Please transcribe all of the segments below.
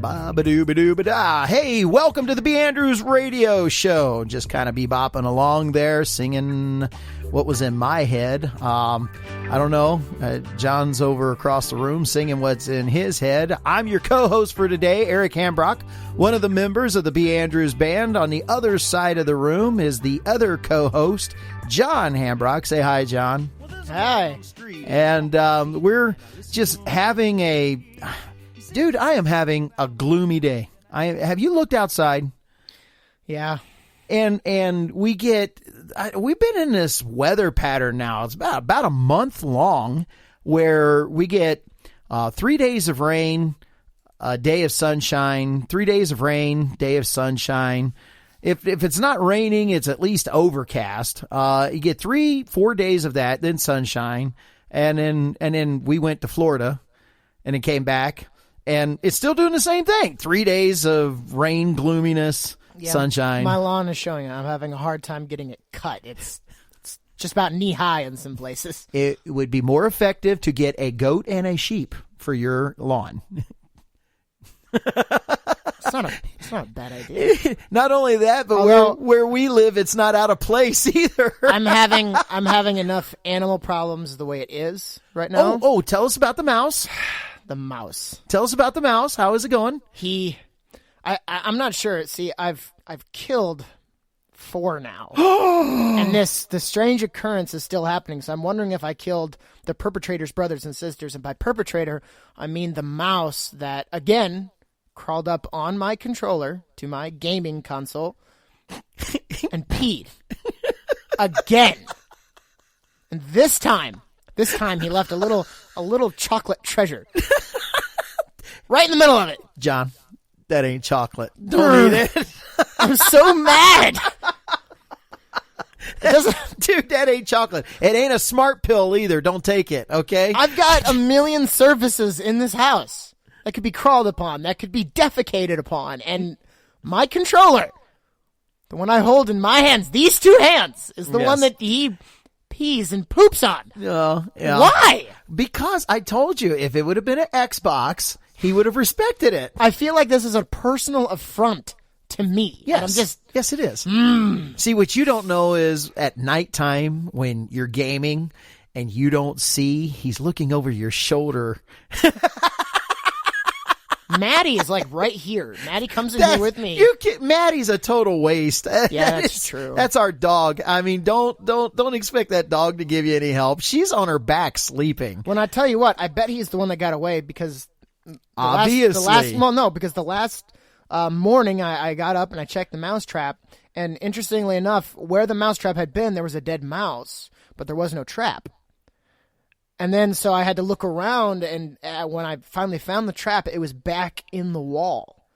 Ba-ba-doo-ba-doo-ba-da. Hey, welcome to the B. Andrews Radio Show. Just kind of bebopping along there, singing what was in my head. I don't know. John's over across the room singing what's in his head. I'm your co-host for today, Eric Hambrock, one of the members of the B. Andrews Band. On the other side of the room is the other co-host, John Hambrock. Say hi, John. Hi. And we're just having a... Dude, I am having a gloomy day. Have you looked outside? Yeah. And we've been in this weather pattern now. It's about a month long where we get 3 days of rain, a day of sunshine, 3 days of rain, day of sunshine. If it's not raining, it's at least overcast. You get 3-4 days of that, then sunshine. And then we went to Florida and it came back. And it's still doing the same thing. 3 days of rain, gloominess, sunshine. My lawn is showing. I'm having a hard time getting it cut. It's just about knee high in some places. It would be more effective to get a goat and a sheep for your lawn. It's not a bad idea. Not only that, but where we live, it's not out of place either. I'm having enough animal problems the way it is right now. Oh, tell us about the mouse. The mouse. Tell us about the mouse. How is it going? I'm not sure. See, I've killed 4 now. And the strange occurrence is still happening. So I'm wondering if I killed the perpetrator's brothers and sisters. And by perpetrator, I mean the mouse that, again, crawled up on my controller to my gaming console and peed. Again. And this time he left a little chocolate treasure. Right in the middle of it. John, that ain't chocolate. Don't eat it. I'm so mad. Dude, that ain't chocolate. It ain't a smart pill either. Don't take it, okay? I've got a million surfaces in this house that could be crawled upon, that could be defecated upon, and my controller, the one I hold in my hands, these 2 hands, is the one that he pees and poops on. Yeah. Why? Because I told you, if it would have been an Xbox, he would have respected it. I feel like this is a personal affront to me. Yes. Yes, it is. See, what you don't know is at nighttime when you're gaming and you don't see, he's looking over your shoulder. Maddie is like right here. Maddie comes in here with me. Maddie's a total waste. Yeah, that's true. That's our dog. I mean, don't expect that dog to give you any help. She's on her back sleeping. When I tell you what, I bet he's the one that got away because obviously. Because the last morning I got up and I checked the mousetrap, and interestingly enough, where the mousetrap had been, there was a dead mouse, but there was no trap. And then, so I had to look around, and when I finally found the trap, it was back in the wall.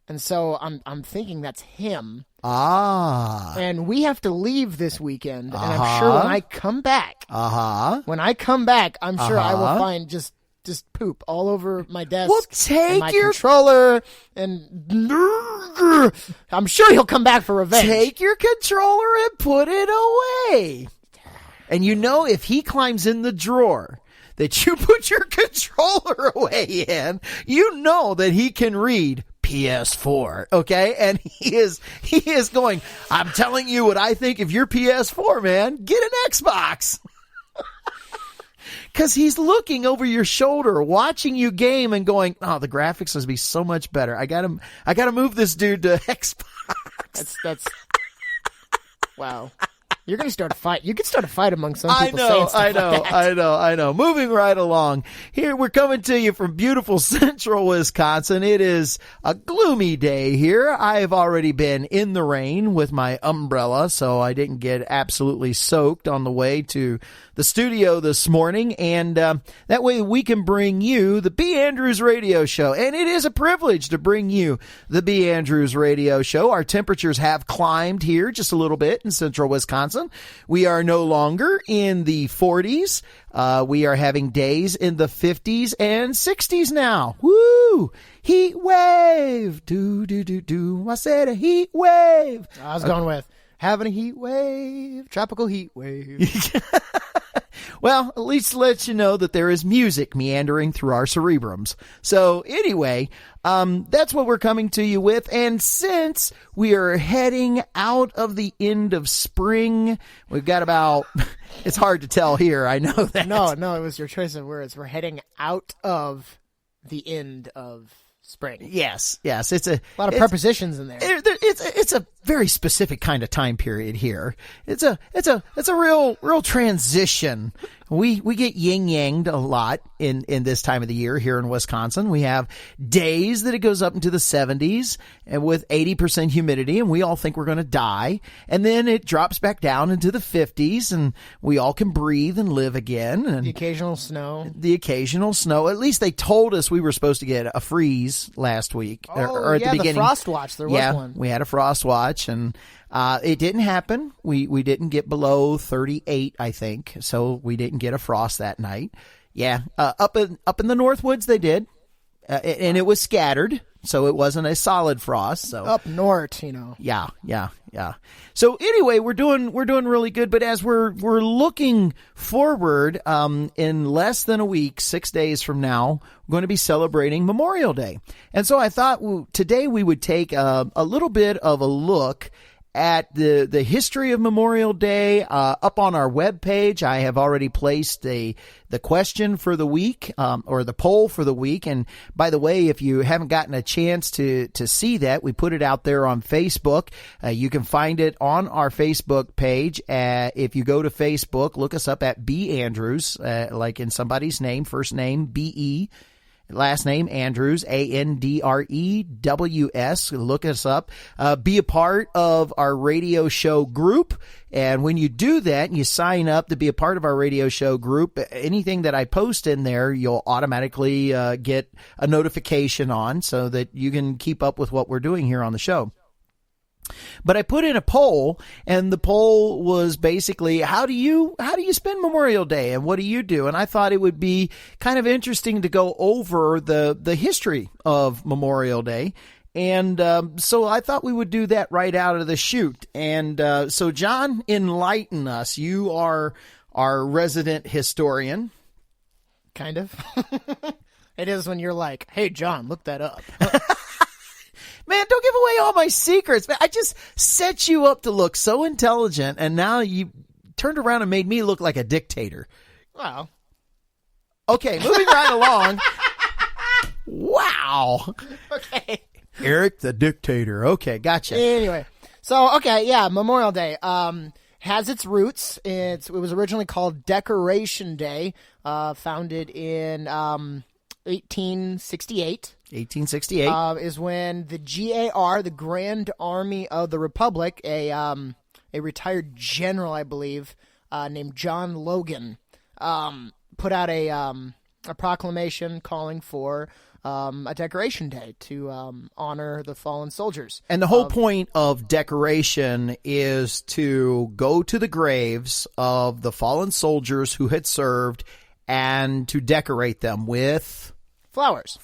And so I'm thinking that's him. And we have to leave this weekend, and I'm sure when I come back, I'm sure I will find just poop all over my desk. Well, take my controller, and I'm sure he'll come back for revenge. Take your controller and put it away. And if he climbs in the drawer that you put your controller away in, you know that he can read PS4, okay? And he is going, I'm telling you what I think of your PS4, man. Get an Xbox. Because he's looking over your shoulder, watching you game and going, oh, the graphics must be so much better. I gotta move this dude to Xbox. That's wow. You're going to start a fight. You could start a fight among some people saying stuff like that. I know. Moving right along. Here, we're coming to you from beautiful central Wisconsin. It is a gloomy day here. I've already been in the rain with my umbrella, so I didn't get absolutely soaked on the way to the studio this morning. And that way we can bring you the B. Andrews Radio Show. And it is a privilege to bring you the B. Andrews Radio Show. Our temperatures have climbed here just a little bit in central Wisconsin. We are no longer in the 40s. We are having days in the 50s and 60s now. Woo! Heat wave. Do. I said a heat wave. I was going with having a heat wave. Tropical heat wave. Well, at least lets you know that there is music meandering through our cerebrums. So anyway, that's what we're coming to you with. And since we are heading out of the end of spring, we've got about, it's hard to tell here. I know that. No, it was your choice of words. We're heading out of the end of spring. Yes. It's a lot of prepositions in there. It's a very specific kind of time period here. It's a real transition. We get yin-yanged a lot in this time of the year here in Wisconsin. We have days that it goes up into the 70s and with 80% humidity, and we all think we're going to die. And then it drops back down into the 50s, and we all can breathe and live again. And the occasional snow. At least they told us we were supposed to get a freeze last week. Or at the beginning. The frost watch. There was one. We had a frost watch, and it didn't happen. We didn't get below 38, I think, so we didn't get a frost that night. Yeah, up in the Northwoods they did, and it was scattered, so it wasn't a solid frost. So up north, Yeah. So anyway, we're doing really good. But as we're looking forward, in less than a week, 6 days from now, we're going to be celebrating Memorial Day, and so I thought today we would take a little bit of a look at the history of Memorial Day. Up on our webpage, I have already placed the question for the week, or the poll for the week. And by the way, if you haven't gotten a chance to see that, we put it out there on Facebook. You can find it on our Facebook page. If you go to Facebook, look us up at B. Andrews, like in somebody's name, first name B-E, last name Andrews, Andrews. Look us up. Be a part of our radio show group. And when you do that and you sign up to be a part of our radio show group, anything that I post in there, you'll automatically get a notification on, so that you can keep up with what we're doing here on the show. But I put in a poll, and the poll was basically, how do you spend Memorial Day, and what do you do? And I thought it would be kind of interesting to go over the history of Memorial Day. And so I thought we would do that right out of the chute. And so, John, enlighten us. You are our resident historian. Kind of. It is when you're like, hey, John, look that up. Man, don't give away all my secrets. Man, I just set you up to look so intelligent, and now you turned around and made me look like a dictator. Wow. Okay, moving right along. Wow. Okay. Eric the dictator. Okay, gotcha. Anyway, so, Memorial Day has its roots. It was originally called Decoration Day, founded in 1868. 1868 is when the GAR, the Grand Army of the Republic, a retired general, I believe, named John Logan, put out a proclamation calling for a decoration day to honor the fallen soldiers. And the whole point of decoration is to go to the graves of the fallen soldiers who had served and to decorate them with flowers.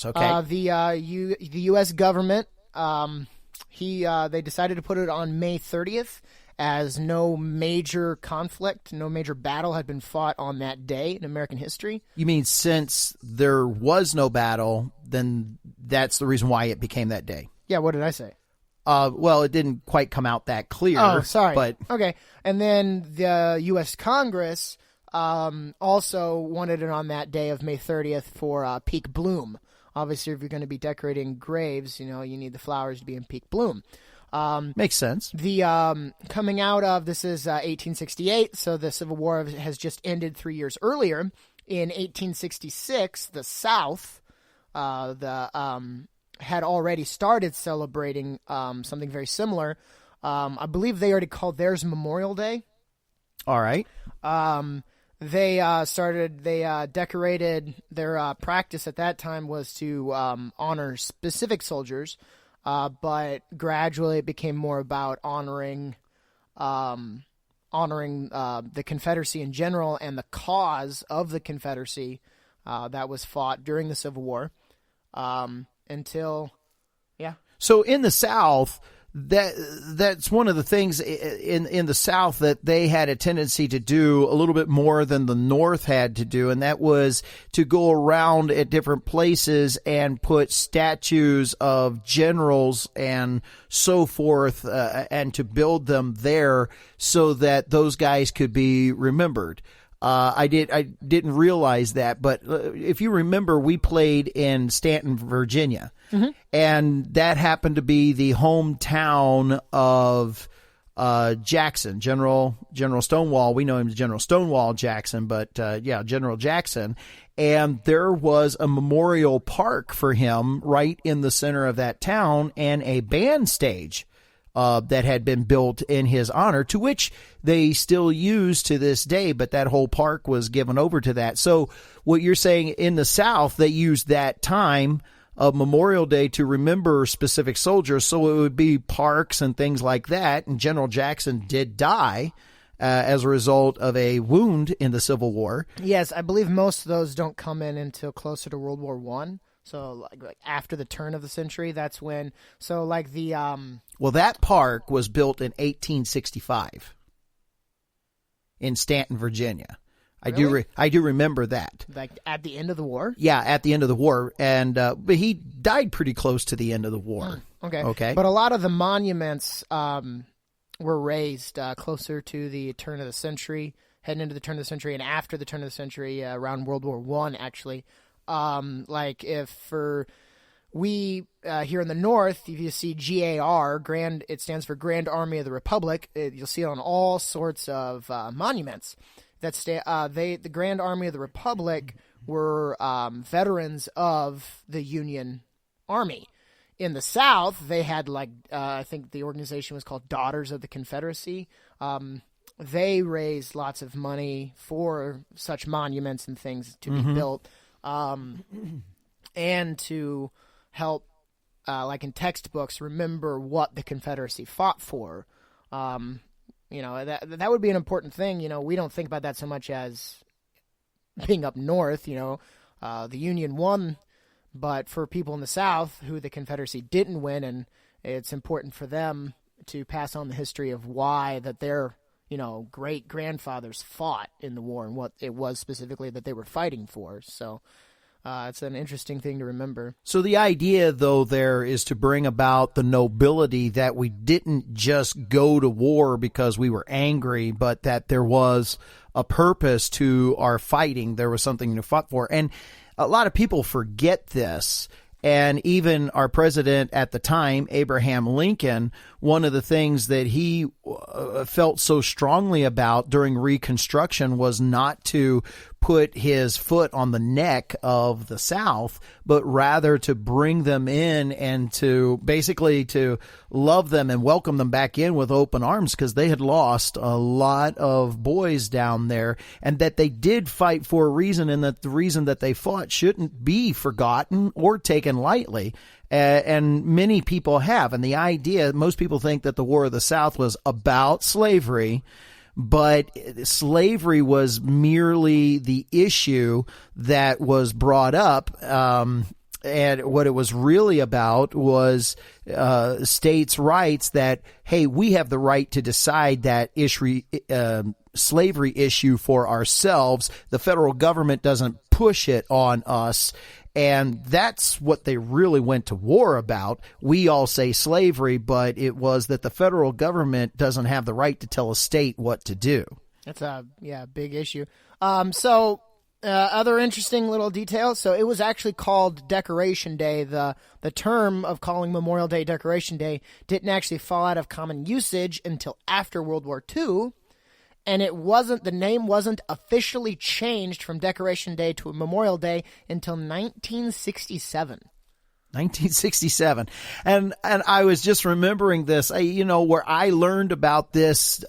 Okay. The U.S. government, they decided to put it on May 30th, as no major conflict, no major battle had been fought on that day in American history. You mean since there was no battle, then that's the reason why it became that day? Yeah, what did I say? Well, it didn't quite come out that clear. Oh, sorry. But okay. And then the U.S. Congress also wanted it on that day of May 30th for peak bloom. Obviously, if you're going to be decorating graves, you need the flowers to be in peak bloom. Makes sense. The coming out of this is 1868, so the Civil War has just ended 3 years earlier. In 1866, the South had already started celebrating something very similar. I believe they already called theirs Memorial Day. All right. They decorated their practice at that time was to honor specific soldiers, but gradually it became more about honoring the Confederacy in general and the cause of the Confederacy that was fought during the Civil War until. So in the South, that's one of the things in the South that they had a tendency to do a little bit more than the North had to do, and that was to go around at different places and put statues of generals and so forth, and to build them there so that those guys could be remembered. I didn't realize that, but if you remember, we played in Stanton, Virginia, and that happened to be the hometown of Jackson, General Stonewall. We know him as General Stonewall Jackson, but General Jackson. And there was a memorial park for him right in the center of that town, and a band stage that had been built in his honor, to which they still use to this day, but that whole park was given over to that. So what you're saying, in the South, they used that time of Memorial Day to remember specific soldiers, so it would be parks and things like that, and General Jackson did die as a result of a wound in the Civil War. Yes, I believe most of those don't come in until closer to World War I. So like after the turn of the century, that's when. So like the well, that park was built in 1865 in Stanton, Virginia. Really? I do remember that. Like at the end of the war. Yeah, at the end of the war, and but he died pretty close to the end of the war. Okay. But a lot of the monuments were raised closer to the turn of the century, heading into the turn of the century, and after the turn of the century, around World War I, actually. Like if for we here in the North, if you see GAR, it stands for Grand Army of the Republic. You'll see it on all sorts of monuments. The Grand Army of the Republic were veterans of the Union Army. In the South, they had I think the organization was called Daughters of the Confederacy. They raised lots of money for such monuments and things to be built. And to help, like in textbooks, remember what the Confederacy fought for. That would be an important thing. We don't think about that so much as being up north. The Union won, but for people in the South who the Confederacy didn't win, and it's important for them to pass on the history of why that their great grandfathers fought in the war and what it was specifically that they were fighting for. So it's an interesting thing to remember. So the idea, though, there is to bring about the nobility that we didn't just go to war because we were angry, but that there was a purpose to our fighting. There was something to fight for. And a lot of people forget this. And even our president at the time, Abraham Lincoln, one of the things that he felt so strongly about during Reconstruction was not to put his foot on the neck of the South, but rather to bring them in and to basically to love them and welcome them back in with open arms, because they had lost a lot of boys down there, and that they did fight for a reason, and that the reason that they fought shouldn't be forgotten or taken lightly. And many people have. And the idea, most people think that the War of the South was about slavery, but slavery was merely the issue that was brought up. And what it was really about was states' rights, that, hey, we have the right to decide that slavery issue for ourselves. The federal government doesn't push it on us. And that's what they really went to war about. We all say slavery, but it was that the federal government doesn't have the right to tell a state what to do. That's a big issue. Other interesting little details. So it was actually called Decoration Day. The term of calling Memorial Day Decoration Day didn't actually fall out of common usage until after World War II. And the name wasn't officially changed from Decoration Day to Memorial Day until 1967. 1967. And I was just remembering this, where I learned about this,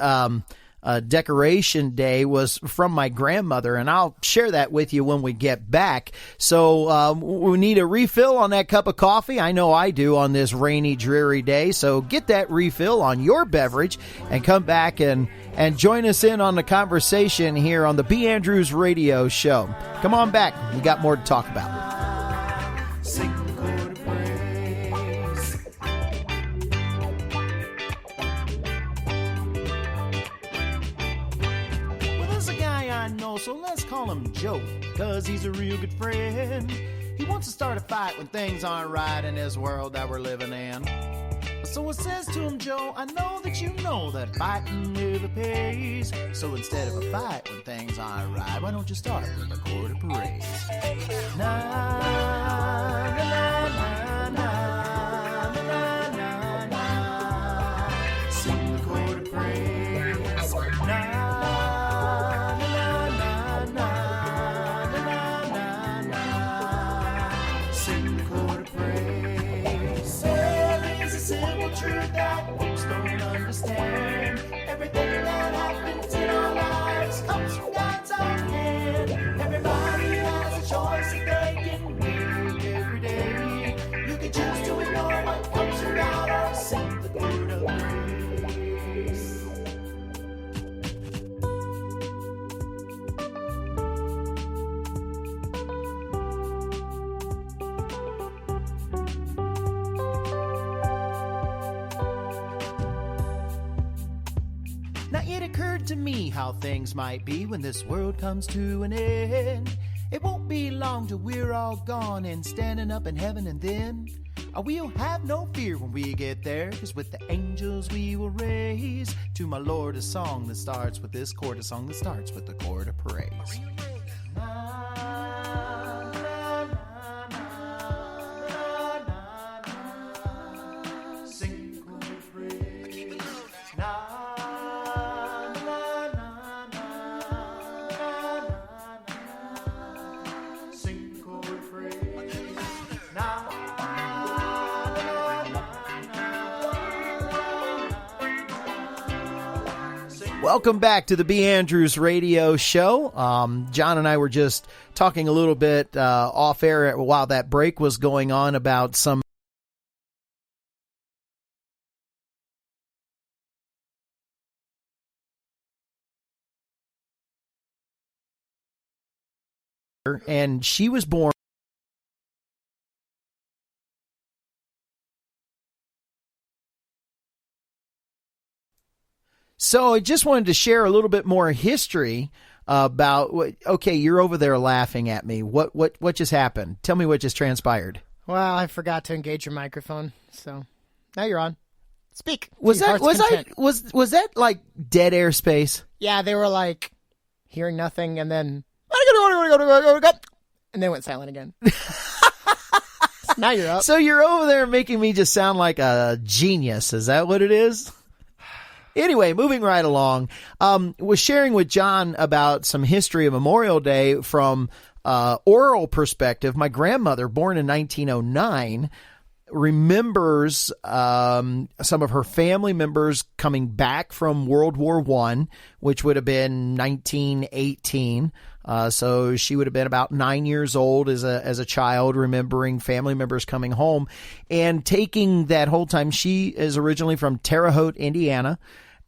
Decoration Day was from my grandmother, and I'll share that with you when we get back. So we need a refill on that cup of coffee. I know I do on this rainy, dreary day. So get that refill on your beverage and come back and join us in on the conversation here on the B. Andrews Radio Show. Come on back. We got more to talk about. know, so let's call him Joe, cause he's a real good friend. He wants to start a fight when things aren't right in this world that we're living in. So it says to him, Joe, I know that you know that fighting never pays. So instead of a fight when things aren't right, why don't you start with a chord of praise? Na, na, na, na, na, na, na, na. Sing the chord of praise. Na, na, na, na, na, na, na, na. Sing the chord of praise. There is a simple truth that folks don't understand. Everything that happens in our lives comes from God's own hand. Everybody has a choice that they can make every day. You can choose to ignore what comes from God or sing the word of praise. Now it occurred to me how things might be when this world comes to an end. It won't be long till we're all gone and standing up in heaven, and then we'll have no fear when we get there, 'cause with the angels we will raise to my Lord a song that starts with this chord, a song that starts with the chord of praise. Sing the chord of praise. Welcome back to the B. Andrews Radio Show. John and I were just talking a little bit off air while that break was going on about some and she was born So I just wanted to share a little bit more history about what. Okay, you're over there laughing at me. What just happened? Tell me what just transpired. Well, I forgot to engage your microphone, so now you're on. Speak. Was that like dead air space? Yeah, they were like hearing nothing, and then and they went silent again. Now you're up. So you're over there making me just sound like a genius. Is that what it is? Anyway, moving right along, was sharing with John about some history of Memorial Day from oral perspective. My grandmother, born in 1909, remembers some of her family members coming back from World War I, which would have been 1918. So she would have been about 9 years old as a child, remembering family members coming home and taking that whole time. She is originally from Terre Haute, Indiana,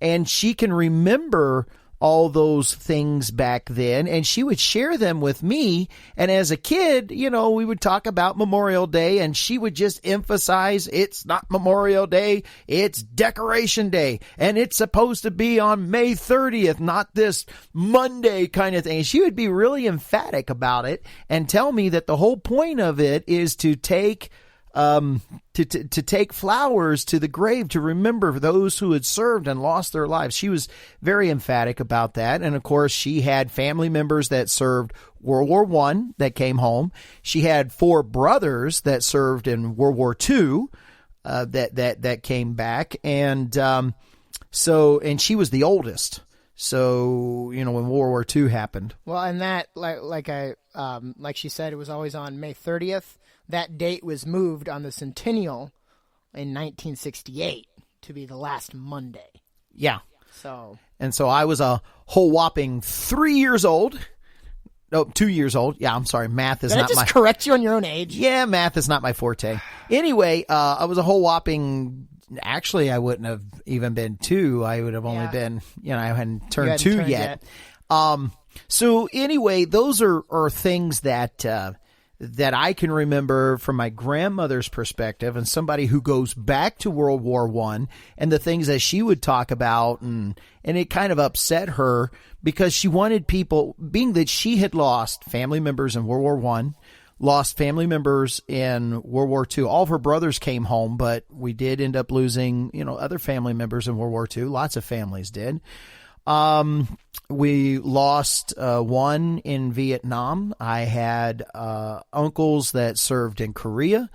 and she can remember all those things back then, and she would share them with me. And as a kid, we would talk about Memorial Day, and she would just emphasize it's not Memorial Day, it's Decoration Day, and it's supposed to be on May 30th, not this Monday kind of thing. She would be really emphatic about it and tell me that the whole point of it is to take to take flowers to the grave to remember those who had served and lost their lives. She was very emphatic about that. And of course, she had family members that served World War I that came home. She had 4 brothers that served in World War II that came back. And and she was the oldest. So, when World War II happened. Well, and that, like she said, it was always on May 30th. That date was moved on the centennial in 1968 to be the last Monday. Yeah. So I was a whole whopping 3 years old. No, 2 years old. Yeah, I'm sorry. Math is Did not I just my... correct you on your own age? Yeah, math is not my forte. Anyway, I was a whole whopping... Actually, I wouldn't have even been 2. I would have only been, I hadn't turned 2 yet. So anyway, those are things that that I can remember from my grandmother's perspective, and somebody who goes back to World War I, and the things that she would talk about, and it kind of upset her because she wanted people, being that she had lost family members in World War I, lost family members in World War II. All of her brothers came home, but we did end up losing, other family members in World War II. Lots of families did. We lost one in Vietnam. I had uncles that served in Korea.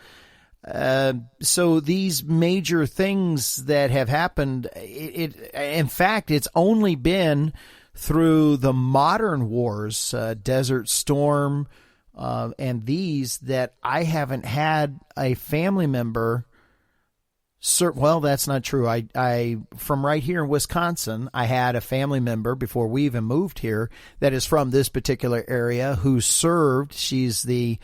So these major things that have happened, in fact, it's only been through the modern wars, Desert Storm, and these, that I haven't had a family member. Well, that's not true. I from right here in Wisconsin, I had a family member before we even moved here that is from this particular area who served. She's the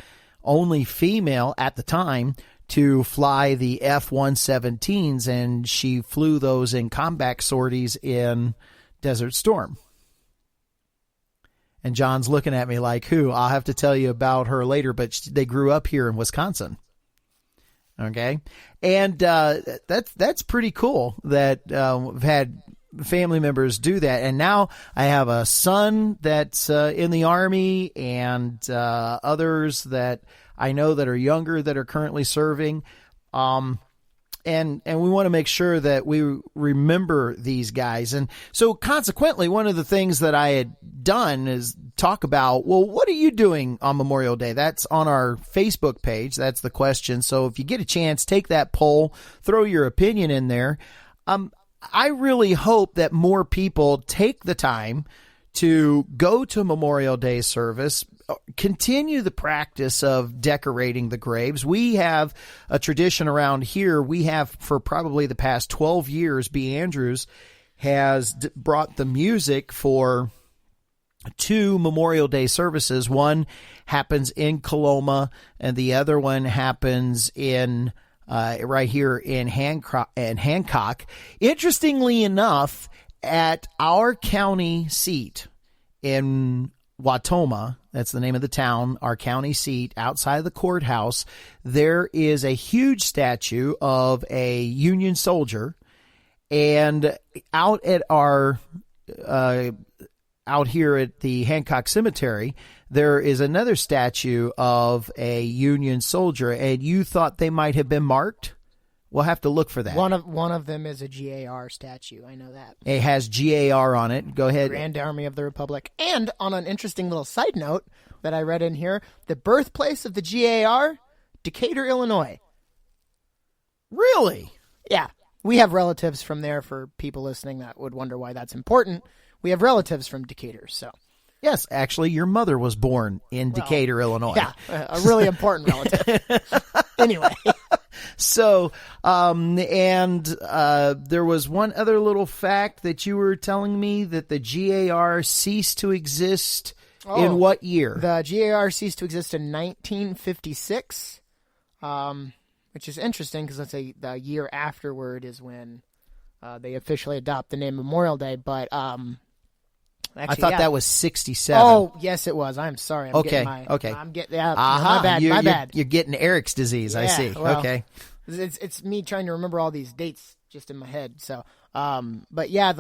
only female at the time to fly the F-117s, and she flew those in combat sorties in Desert Storm. And John's looking at me like, who? I'll have to tell you about her later, but they grew up here in Wisconsin. Okay. And that's pretty cool that we've had family members do that. And now I have a son that's in the Army, and others that I know that are younger that are currently serving. And we want to make sure that we remember these guys. And so consequently, one of the things that I had done is talk about, well, what are you doing on Memorial Day? That's on our Facebook page. That's the question. So if you get a chance, take that poll, throw your opinion in there. I really hope that more people take the time to go to Memorial Day service, continue the practice of decorating the graves. We have a tradition around here. We have for probably the past 12 years, B. Andrews has brought the music for 2 Memorial Day services. One happens in Coloma, and the other one happens in right here in Hancock. Interestingly enough, at our county seat in Watoma, that's the name of the town, our county seat, outside of the courthouse, there is a huge statue of a Union soldier. And out at our out here at the Hancock Cemetery, there is another statue of a Union soldier. And you thought they might have been marked? We'll have to look for that. One of them is a GAR statue. I know that. It has GAR on it. Go ahead. Grand Army of the Republic. And on an interesting little side note that I read in here, the birthplace of the GAR, Decatur, Illinois. Really? Yeah. We have relatives from there, for people listening that would wonder why that's important. We have relatives from Decatur, so. Yes, actually, your mother was born in Decatur, Illinois. Yeah, a really important relative. Anyway. So, there was one other little fact that you were telling me, that the GAR ceased to exist in what year? The GAR ceased to exist in 1956, which is interesting because the year afterward is when they officially adopt the name Memorial Day. But actually, I thought that was 67. Oh, yes, it was. I'm sorry. Okay. I'm getting my bad. My bad. You're getting Eric's disease. Yeah, I see. Well, okay. It's me trying to remember all these dates just in my head. So, but yeah,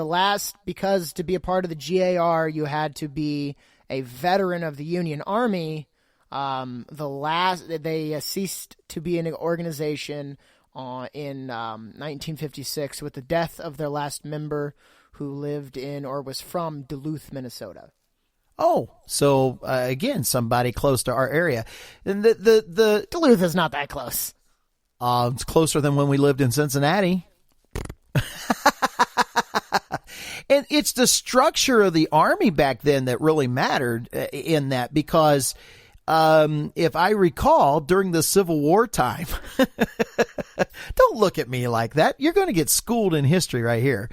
because to be a part of the GAR, you had to be a veteran of the Union Army. They ceased to be an organization in 1956 with the death of their last member, who lived in or was from Duluth, Minnesota. Oh, so again, somebody close to our area. And the Duluth is not that close. It's closer than when we lived in Cincinnati. And it's the structure of the Army back then that really mattered in that, because if I recall, during the Civil War time, don't look at me like that. You're going to get schooled in history right here.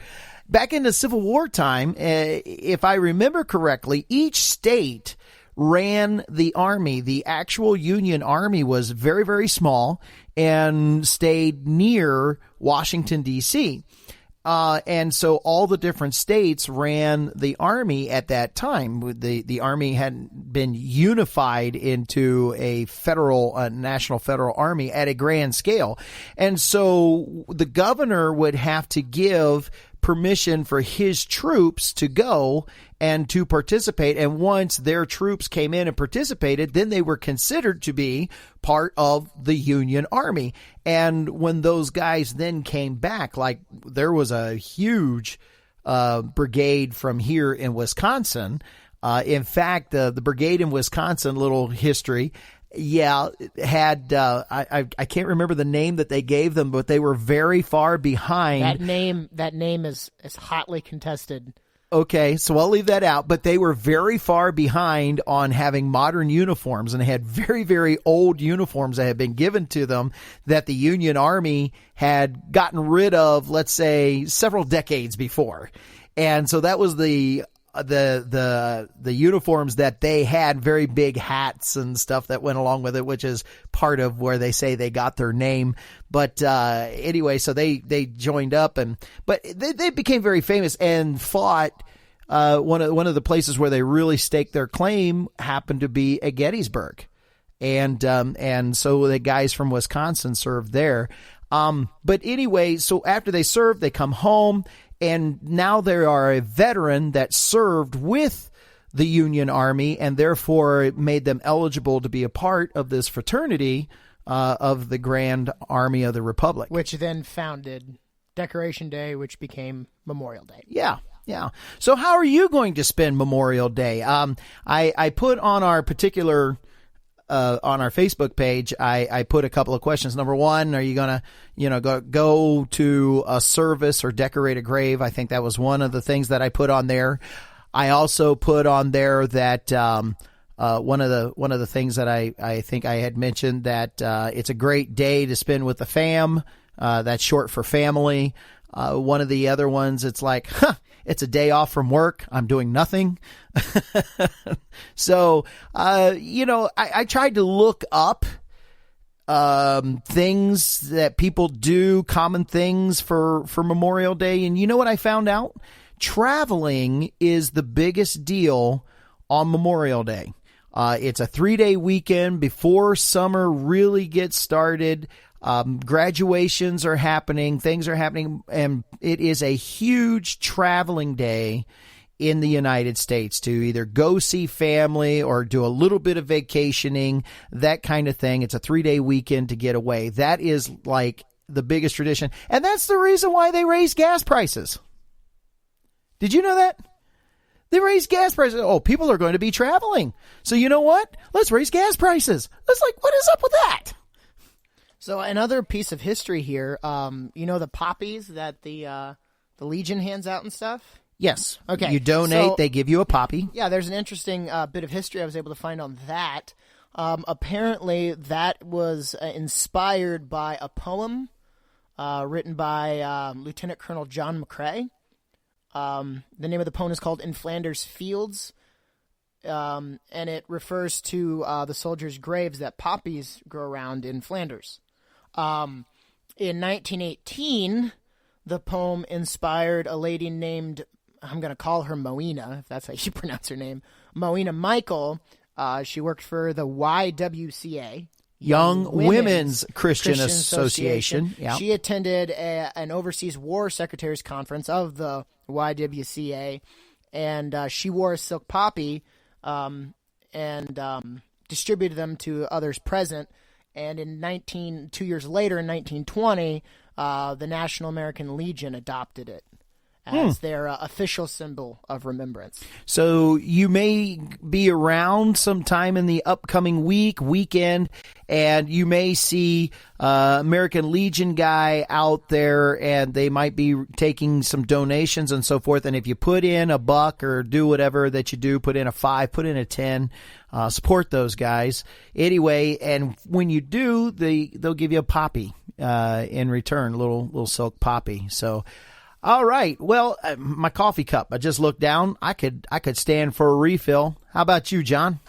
Back in the Civil War time, if I remember correctly, each state ran the Army. The actual Union Army was very, very small and stayed near Washington, D.C. And so all the different states ran the army at that time. The army hadn't been unified into a national federal army at a grand scale. And so the governor would have to give permission for his troops to go and to participate. And once their troops came in and participated, then they were considered to be part of the Union Army. And when those guys then came back, like there was a huge brigade from here in Wisconsin. In fact, the brigade in Wisconsin, little history, had I can't remember the name that they gave them, but they were very far behind. That name is hotly contested. Okay, so I'll leave that out, but they were very far behind on having modern uniforms, and they had very, very old uniforms that had been given to them that the Union Army had gotten rid of, let's say, several decades before. And so that was the uniforms that they had, very big hats and stuff that went along with it, which is part of where they say they got their name. But anyway, so they joined up, but they became very famous and fought. One of the places where they really staked their claim happened to be at Gettysburg, and so the guys from Wisconsin served there. But anyway, so after they served, they come home. And now they are a veteran that served with the Union Army, and therefore it made them eligible to be a part of this fraternity of the Grand Army of the Republic. Which then founded Decoration Day, which became Memorial Day. Yeah. So how are you going to spend Memorial Day? I put on our particular... on our Facebook page, I put a couple of questions. Number one, are you going to, go to a service or decorate a grave? I think that was one of the things that I put on there. I also put on there that one of the things that I think I had mentioned that it's a great day to spend with the fam. That's short for family. One of the other ones, it's like, it's a day off from work. I'm doing nothing. So, I tried to look up things that people do, common things for Memorial Day. And you know what I found out? Traveling is the biggest deal on Memorial Day. It's a 3-day weekend before summer really gets started. Graduations are happening, things are happening, and it is a huge traveling day in the United States to either go see family or do a little bit of vacationing, that kind of thing. It's a 3-day weekend to get away. That is like the biggest tradition. And that's the reason why they raised gas prices. Did you know that? They raised gas prices. Oh, people are going to be traveling. So you know what? Let's raise gas prices. It's like, what is up with that? So another piece of history here, the poppies that the Legion hands out and stuff? Yes. Okay. You donate, so, they give you a poppy. Yeah, there's an interesting bit of history I was able to find on that. Apparently, that was inspired by a poem written by Lieutenant Colonel John McCrae. The name of the poem is called In Flanders Fields, and it refers to the soldiers' graves that poppies grow around in Flanders. In 1918, the poem inspired a lady named, I'm going to call her Moena, if that's how you pronounce her name, Moena Michael. She worked for the YWCA, Young Women's Christian Association. Yeah. She attended an overseas war secretaries conference of the YWCA, and she wore a silk poppy and distributed them to others present. And 2 years later, in 1920, the National American Legion adopted it as their official symbol of remembrance. So you may be around sometime in the upcoming weekend, and you may see American Legion guy out there, and they might be taking some donations and so forth. And if you put in $1 or do whatever that you do, put in a 5, put in a 10, support those guys anyway. And when you do, they'll give you a poppy in return, a little silk poppy. So. All right. Well, my coffee cup. I just looked down. I could stand for a refill. How about you, John?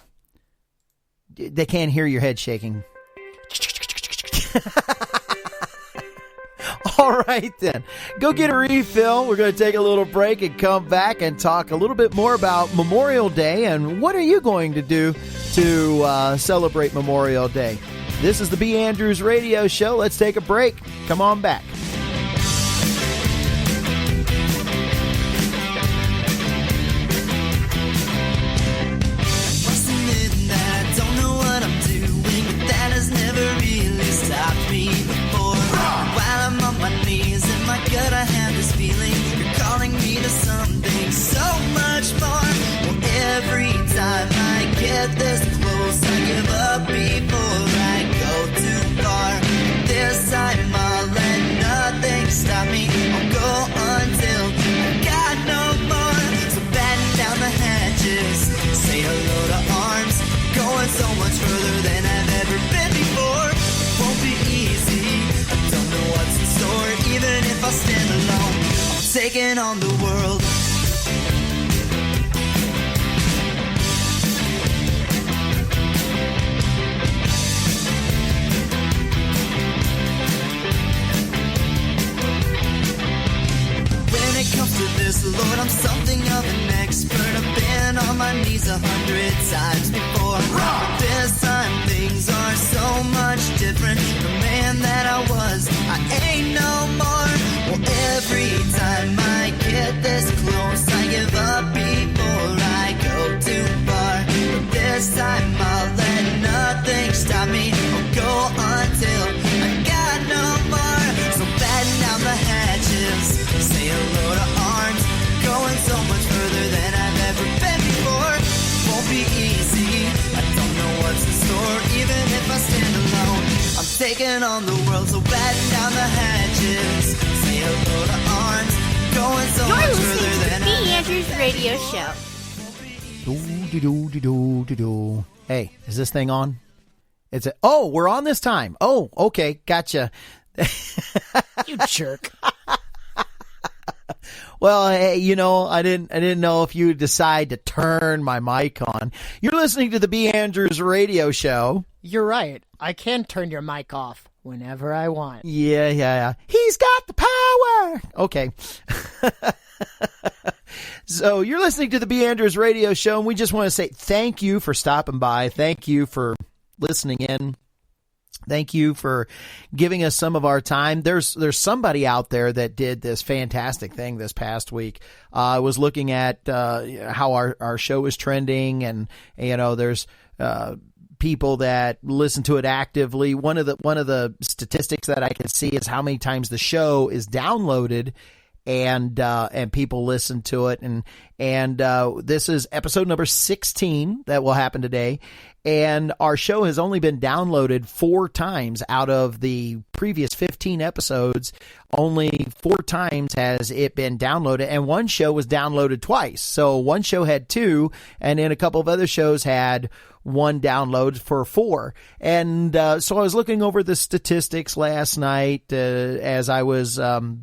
They can't hear your head shaking. All right, then. Go get a refill. We're going to take a little break and come back and talk a little bit more about Memorial Day and what are you going to do to celebrate Memorial Day. This is the B. Andrews Radio Show. Let's take a break. Come on back. Gut, I had this feeling you're calling me to something so much more. Well, every time I get this close, I give up before I go too far. This time I'll let nothing stop me. I'll go until I got no more. So batten down the hatches, say hello to arms, going so much further than I've ever been before. It won't be easy, I don't know what's in store. Even if I stand alone, I'm taking on the world. When it comes to this, Lord, I'm something of an expert. I've been on my knees 100 times before. This time things are so much different. The man that I was, I ain't no more. Well, every time I get this close, I give up before I go too far. But this time I'll let nothing stop me. I'll go until I got no more. So batten down the hatches, say hello to arms, going so much further than I've ever been before. Won't be easy, I don't know what's in store. Even if I stand alone, I'm taking on the world. So batten down the hatches, say hello to arms, going so You're much listening further to than the B. I've Andrews Radio Show. Do. Hey, is this thing on? Oh, we're on this time. Oh, okay, gotcha. You jerk. Well, hey, I didn't know if you decide to turn my mic on. You're listening to the B. Andrews Radio Show. You're right. I can turn your mic off whenever I want. Yeah. He's got the power. Okay. So you're listening to the B. Andrews Radio Show, and we just want to say thank you for stopping by. Thank you for listening in. Thank you for giving us some of our time. There's somebody out there that did this fantastic thing this past week. I was looking at how our show is trending, and there's people that listen to it actively. One of the statistics that I can see is how many times the show is downloaded and people listen to it. And this is episode number 16 that will happen today. And our show has only been downloaded 4 times out of the previous 15 episodes. Only 4 times has it been downloaded, and one show was downloaded twice. So one show had 2, and then a couple of other shows had 1 download for 4. And so I was looking over the statistics last night as I was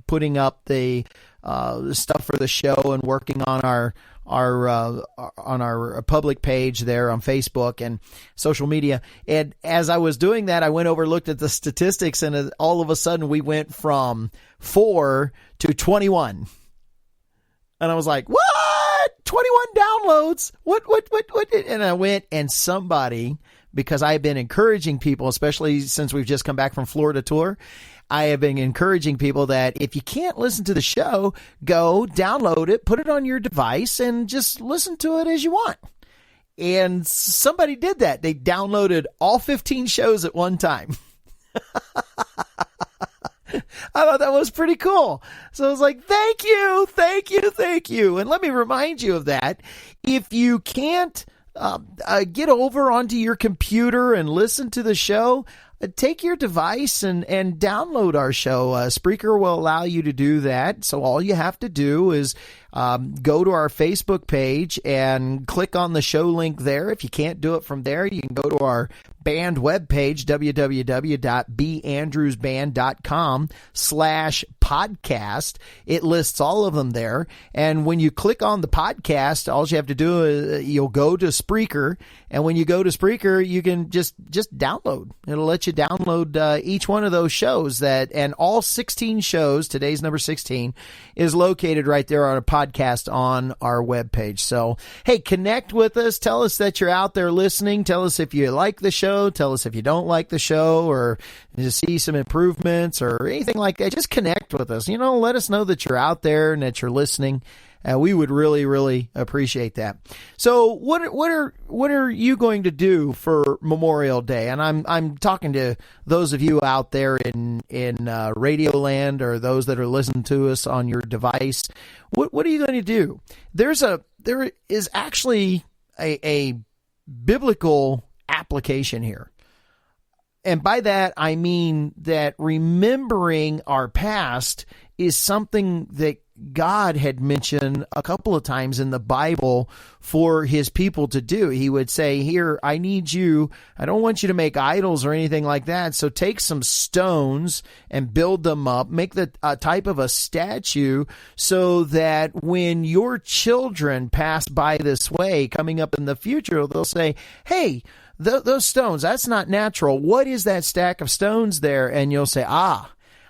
putting up the stuff for the show and working on our public page there on Facebook and social media. And as I was doing that, I went over, looked at the statistics, and all of a sudden we went from 4 to 21. And I was like, what? 21 downloads? What? And I went, and somebody, because I've been encouraging people, especially since we've just come back from Florida tour, I have been encouraging people that if you can't listen to the show, go download it, put it on your device, and just listen to it as you want. And somebody did that. They downloaded all 15 shows at one time. I thought that was pretty cool. So I was like, thank you. And let me remind you of that. If you can't get over onto your computer and listen to the show, take your device and download our show. Spreaker will allow you to do that. So all you have to do is go to our Facebook page and click on the show link there. If you can't do it from there, you can go to our band webpage, www.bandrewsband.com/podcast. podcast, it lists all of them there. And when you click on the podcast, all you have to do is you'll go to Spreaker. And when you go to Spreaker, you can just download. It'll let you download each one of those shows and all 16 shows, today's number 16, is located right there on a podcast on our webpage. So, hey, connect with us. Tell us that you're out there listening. Tell us if you like the show. Tell us if you don't like the show, or to see some improvements or anything like that. Just connect with us. Let us know that you're out there and that you're listening. We would really, really appreciate that. So what are you going to do for Memorial Day? And I'm talking to those of you out there in Radio Land, or those that are listening to us on your device. What are you going to do? There is actually a biblical application here. And by that, I mean that remembering our past is something that God had mentioned a couple of times in the Bible for his people to do. He would say, here, I don't want you to make idols or anything like that. So take some stones and build them up, make the type of a statue, so that when your children pass by this way coming up in the future, they'll say, hey, those stones, that's not natural. What is that stack of stones there? And you'll say, I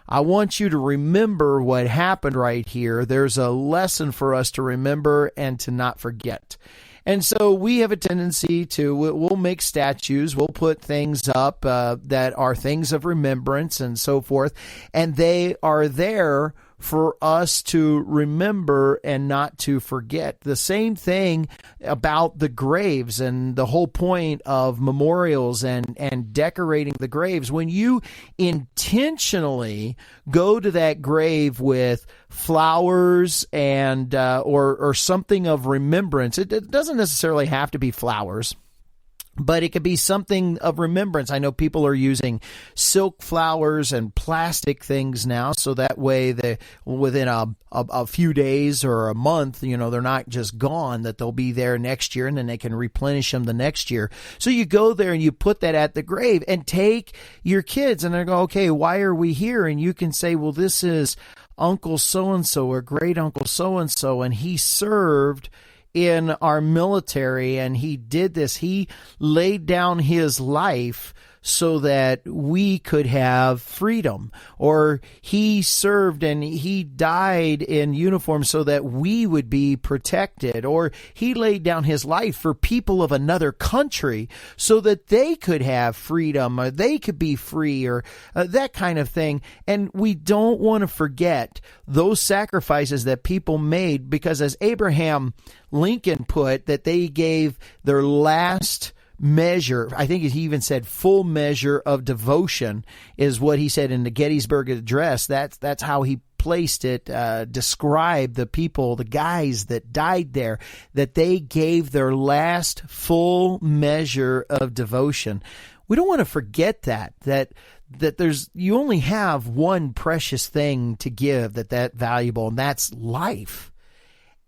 want you to remember what happened right here. There's a lesson for us to remember and to not forget. And so we have a tendency we'll make statues, we'll put things up that are things of remembrance and so forth, and they are there for us to remember and not to forget. The same thing about the graves and the whole point of memorials and decorating the graves. When you intentionally go to that grave with flowers and or something of remembrance, it doesn't necessarily have to be flowers, but it could be something of remembrance. I know people are using silk flowers and plastic things now, so that way within a few days or a month, they're not just gone, that they'll be there next year, and then they can replenish them the next year. So you go there and you put that at the grave and take your kids, and they go, okay, why are we here? And you can say, well, this is Uncle so-and-so or great Uncle so-and-so, and he served in our military, and he did this. He laid down his life so that we could have freedom, or he served and he died in uniform so that we would be protected, or he laid down his life for people of another country so that they could have freedom, or they could be free, or that kind of thing. And we don't want to forget those sacrifices that people made, because as Abraham Lincoln put, that they gave their last measure, I think he even said full measure of devotion, is what he said in the Gettysburg Address. That's how he placed it, described the people, the guys that died there, that they gave their last full measure of devotion. We don't want to forget that you only have one precious thing to give that valuable, and that's life.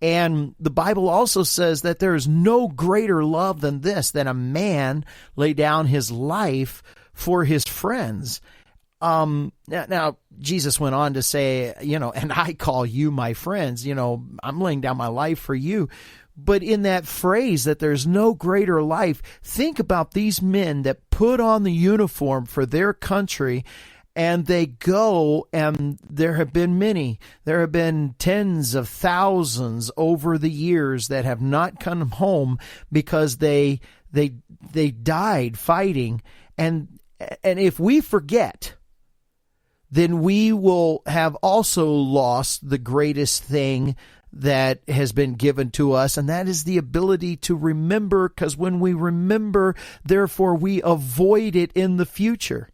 And the Bible also says that there is no greater love than this, than a man lay down his life for his friends. Now, Jesus went on to say, and I call you my friends, I'm laying down my life for you. But in that phrase that there's no greater life, think about these men that put on the uniform for their country, and they go, and there have been many. There have been tens of thousands over the years that have not come home because they died fighting. And if we forget, then we will have also lost the greatest thing that has been given to us, and that is the ability to remember, because when we remember, therefore we avoid it in the future.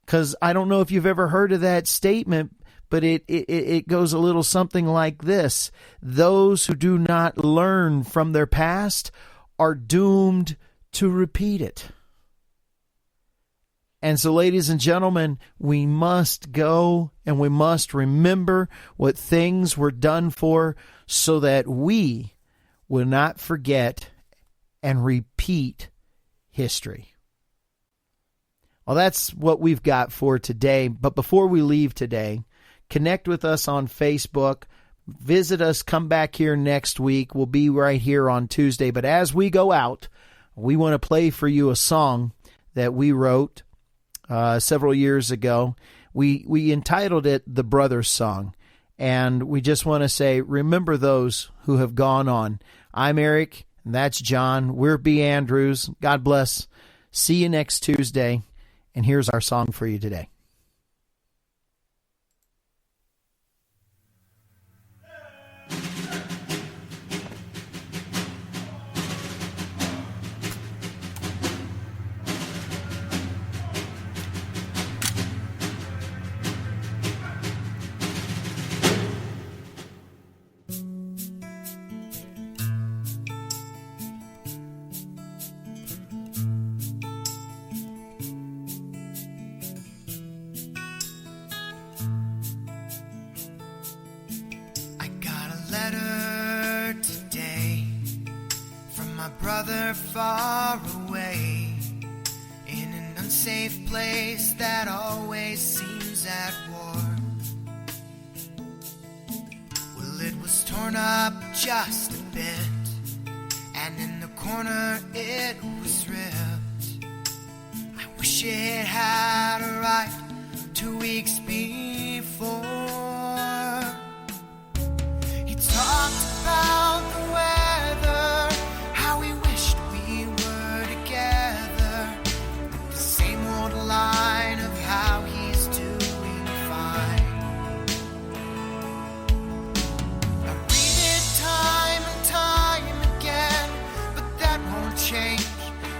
Because I don't know if you've ever heard of that statement, but it goes a little something like this: those who do not learn from their past are doomed to repeat it. And so, ladies and gentlemen, we must go and we must remember what things were done for, so that we will not forget and repeat history. Well, that's what we've got for today. But before we leave today, Connect with us on Facebook. Visit us. Come back here next week. We'll be right here on Tuesday. But as we go out, we want to play for you a song that we wrote several years ago. We entitled it The Brothers Song. And we just want to say, remember those who have gone on. I'm Eric, and that's John. We're B. Andrews. God bless. See you next Tuesday. And here's our song for you today. Brother far away, in an unsafe place that always seems at war. Well, it was torn up just a bit, and in the corner it was ripped. I wish it had arrived 2 weeks before. He talked about the weather, how he wished we were together, the same old line of how he's doing fine. I read it time and time again, but that won't change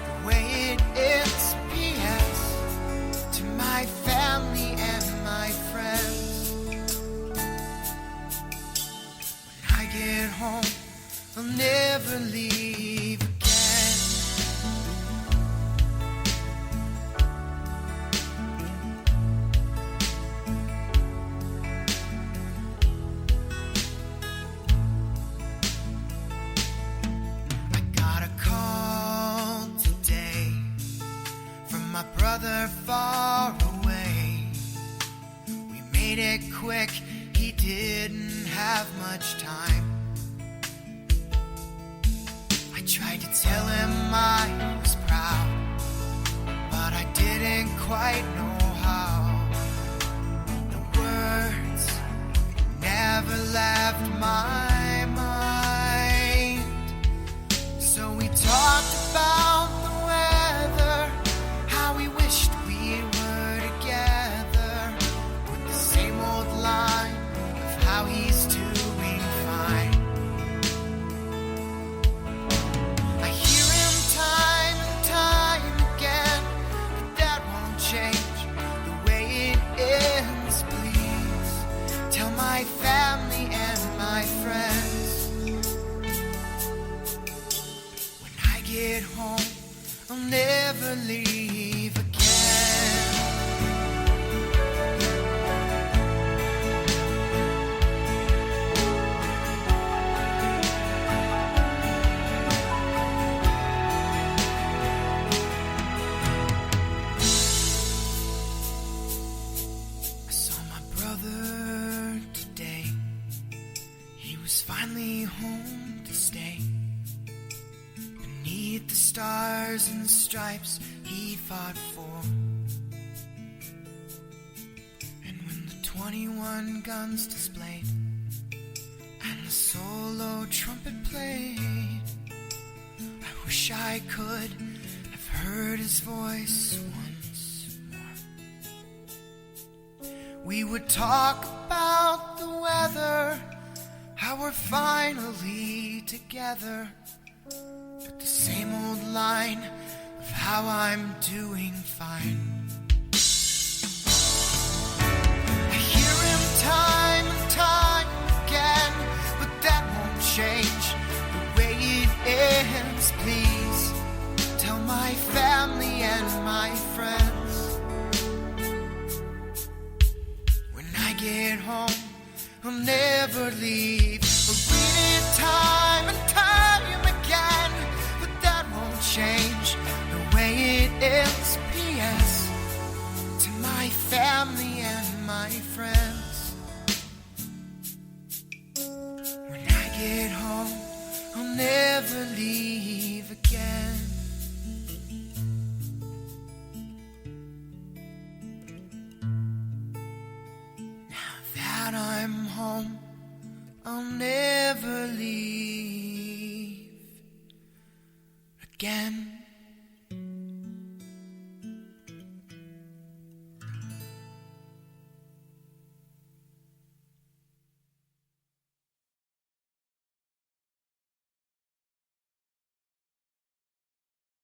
the way it is. P.S. to my family and my friends. When I get home, I'll never leave again. I got a call today from my brother far away. We made it quick, he didn't have much time. Tried to tell him I was proud, but I didn't quite know how. The words never left my mind. So we talked about the weather, how we wished we were together, with the same old line of how he's doing fine. My family and my friends. When I get home, I'll never leave again. I saw my brother today. He was finally home to stay. Beneath the stars and stripes he fought for. And when the 21 guns displayed and the solo trumpet played, I wish I could have heard his voice once more. We would talk about the weather, how we're finally together, but the same old line of how I'm doing fine. I hear him time and time again, but that won't change the way it ends. Please tell my family and my friends. When I get home, I'll never leave. I'll read it time and time again, but that won't change the way it is. P.S. to my family and my friends. that I'm home, I'll never leave again.